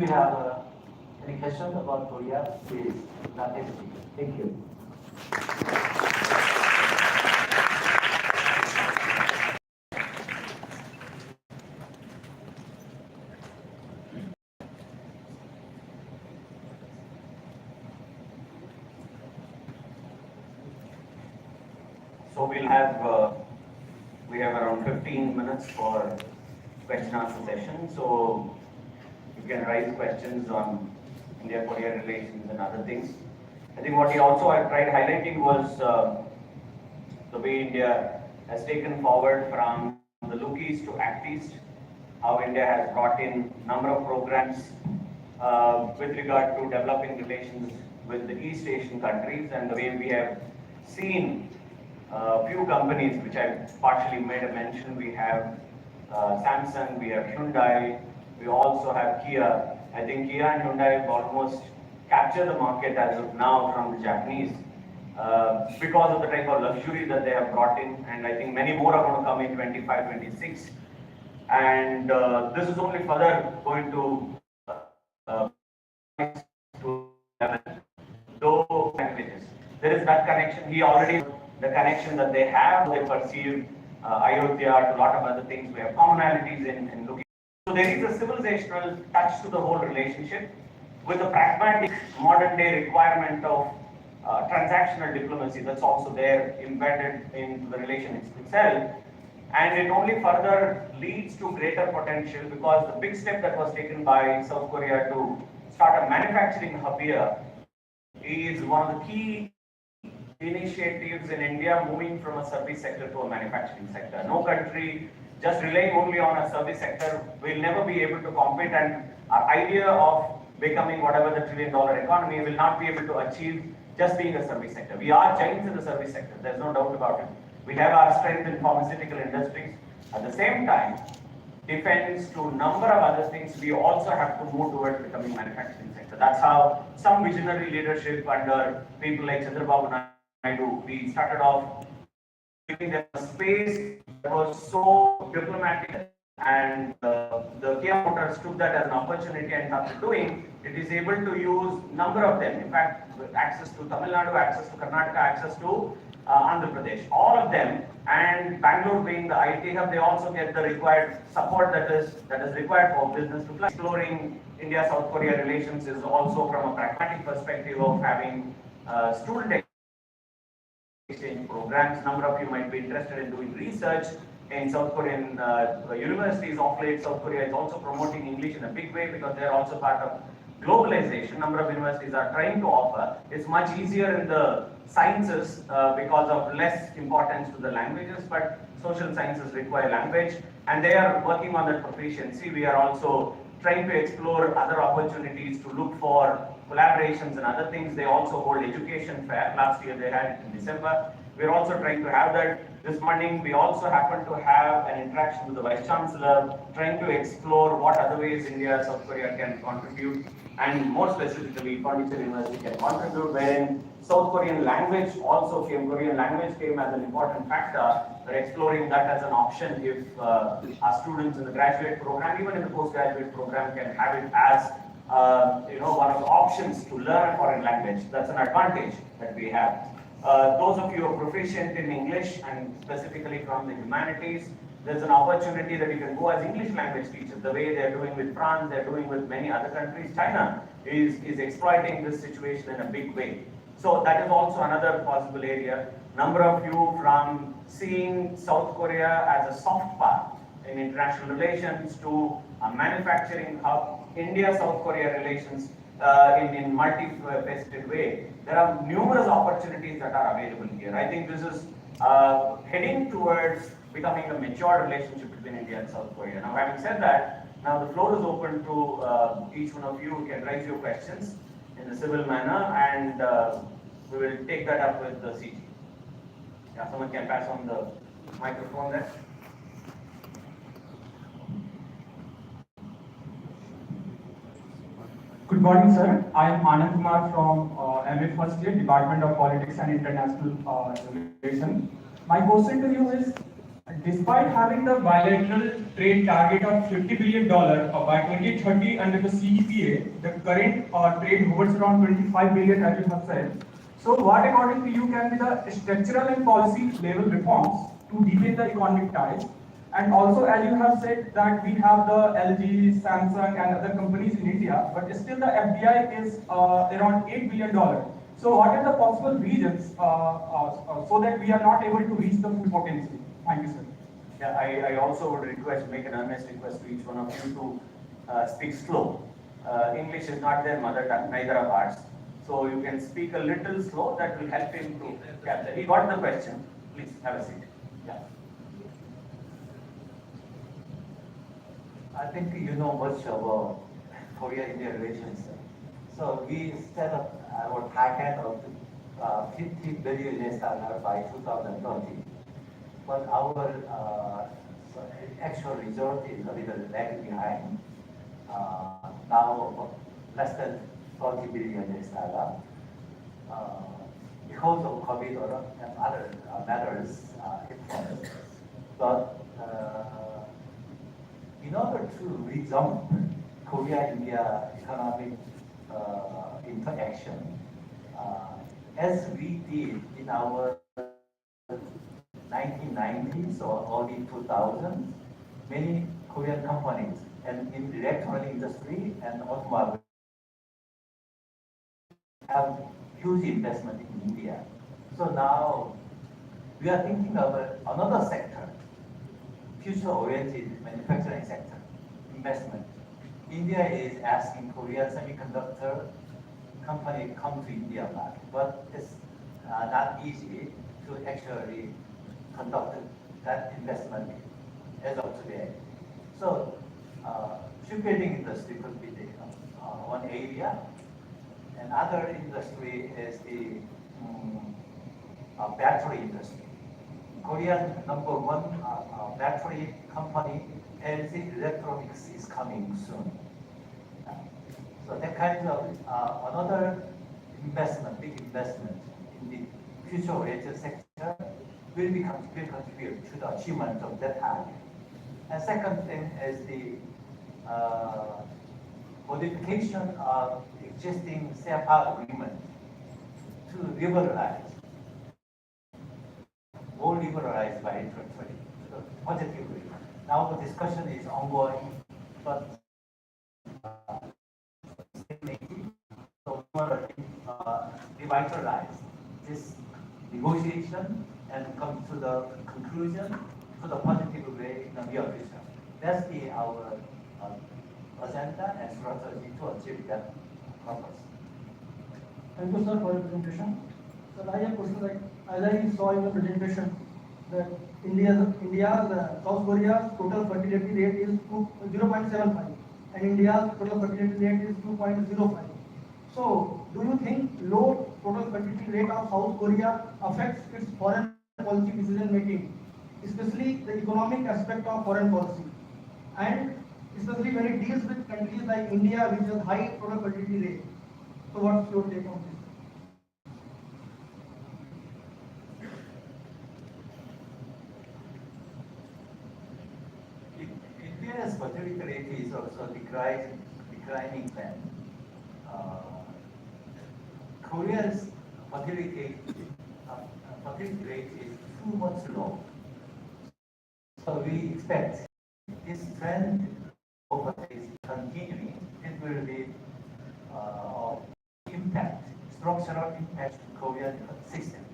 you have any questions about Korea, please, not hesitate. Thank you. So we have around 15 minutes for question answer session. So you can raise questions on India-Korea relations and other things. I think what I tried highlighting was the way India has taken forward from the look east to act east, how India has brought in number of programs with regard to developing relations with the East Asian countries, and the way we have seen few companies which I partially made a mention. We have Samsung, we have Hyundai, we also have Kia. I think Kia and Hyundai have almost captured the market as of now from the Japanese because of the type of luxury that they have brought in, and I think many more are going to come in 25, 26. And this is only further going to though languages. There is that connection. He already the connection that they have. They perceive Ayodhya to a lot of other things. We have commonalities in looking. So there is a civilizational touch to the whole relationship with a pragmatic modern day requirement of transactional diplomacy that's also there embedded in the relation itself. And it only further leads to greater potential because the big step that was taken by South Korea to start a manufacturing hub here is one of the key initiatives in India moving from a service sector to a manufacturing sector. No country just relying only on a service sector will never be able to compete, and our idea of becoming whatever the $1 trillion economy will not be able to achieve just being a service sector. We are giants in the service sector, there's no doubt about it. We have our strength in pharmaceutical industries. At the same time, defense to number of other things, we also have to move towards becoming manufacturing sector. That's how some visionary leadership under people like Chandrababu Naidu, we started off giving them a space that was so diplomatic, and the Kia Motors took that as an opportunity, and after doing, it is able to use number of them. In fact, access to Tamil Nadu, access to Karnataka, access to Andhra Pradesh, all of them, and Bangalore being the IT hub, they also get the required support that is required for business to fly. Exploring India-South Korea relations is also from a pragmatic perspective of having student exchange programs. Number of you might be interested in doing research in South Korean universities. Of late, South Korea is also promoting English in a big way because they are also part of globalization. Number of universities are trying to offer. It's much easier in the sciences because of less importance to the languages, but social sciences require language, and they are working on that proficiency. We are also trying to explore other opportunities to look for collaborations and other things. They also hold education fair. Last year they had it in December. We're also trying to have that. This morning we also happen to have an interaction with the Vice Chancellor, trying to explore what other ways India, South Korea can contribute, and more specifically Pondicherry University can contribute, wherein South Korean language also came, Korean language came as an important factor. We're exploring that as an option if our students in the graduate program, even in the postgraduate program, can have it as one of the options to learn a foreign language. That's an advantage that we have. Those of you who are proficient in English and specifically from the humanities, there's an opportunity that you can go as English language teachers, the way they're doing with France, they're doing with many other countries. China is exploiting this situation in a big way. So that is also another possible area. Number of you from seeing South Korea as a soft power in international relations to a manufacturing hub, India-South Korea relations in multifaceted way. There are numerous opportunities that are available here. I think this is heading towards becoming a mature relationship between India and South Korea. Now, having said that, now the floor is open to each one of you who can raise your questions in a civil manner, and we will take that up with the CG. Yeah, someone can pass on the microphone there. Good morning, sir. I am Anand Kumar from MA First Year, Department of Politics and International Relations. My question to you is, Despite having the bilateral trade target of $50 billion by 2030 under the CEPA, the current trade hovers around 25 billion, as you have said. So, what according to you can be the structural and policy level reforms to deepen the economic ties? And also, as you have said, that we have the LG, Samsung, and other companies in India, but still the FDI is around $8 billion. So, what are the possible reasons so that we are not able to reach the full potential? Thank you, sir. Yeah, I also would make an earnest request to each one of you to speak slow. English is not their mother tongue, neither of ours. So you can speak a little slow, that will help him to capture. He got the question. Please have a seat. Yeah. I think you know much about Korea-India relations. So we set up our target of $50 billion by 2030. But our actual result is a little lag behind. Now less than $30 billion because of COVID and other matters influence. But in order to resume Korea-India economic interaction, as we did in our 1990s or early 2000s, many Korean companies and in the electronic industry and automobile have huge investment in India. So now we are thinking of another sector, future-oriented manufacturing sector, investment. India is asking Korean semiconductor company come to India market, but it's not easy to actually conduct that investment as of today. So shipbuilding industry could be the one area. Another industry is the battery industry. Korean number one battery company, LG Electronics, is coming soon. So that kind of another investment, big investment in the future-oriented sector will contribute to the achievement of that target. And second thing is the modification of existing CFA agreement to more liberalize by 2020, positively. Now the discussion is ongoing, but so we want to revitalize this negotiation and come to the conclusion to the positive way in the near future. That's our agenda and strategy to achieve that purpose. Thank you, sir, for your presentation. Sir, I have a question, like, as I saw in the presentation, that India's South Korea's total fertility rate is 0.75 and India's total fertility rate is 2.05. So, do you think low total fertility rate of South Korea affects its foreign policy decision making, especially the economic aspect of foreign policy, and especially when it deals with countries like India, which has high total fertility rate? So, what's your take on this? India's fertility rate is also declining trend. Korea's fertility rate is too much low. So we expect this trend is continuing. It will be structural impact to Korean system.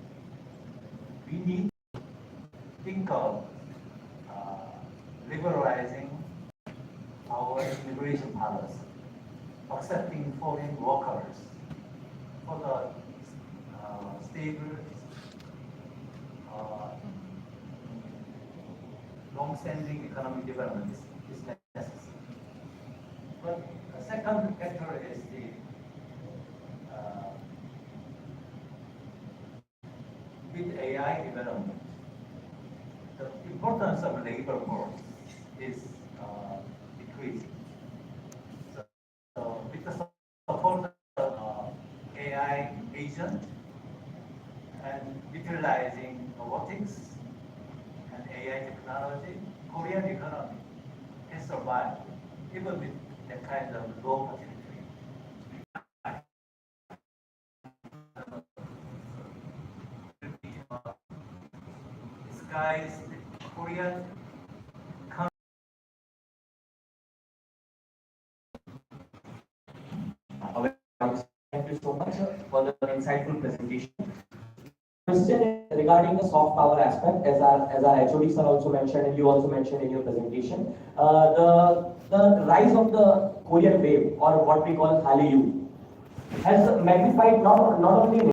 We need to think of liberalizing our immigration policy, accepting foreign workers for the stable, long-standing economic development is necessary. But the second factor is with AI development, the importance of labor force is decreasing. So with the support of AI agent and utilizing robotics and AI technology, technology, Korean economy can survive even with that kind of low fertility rate. This guy is Korean. Thank you so much for the insightful presentation. Question is regarding the soft power aspect, as our HOD sir also mentioned, and you also mentioned in your presentation, the rise of the Korean wave, or what we call Hallyu, has magnified not only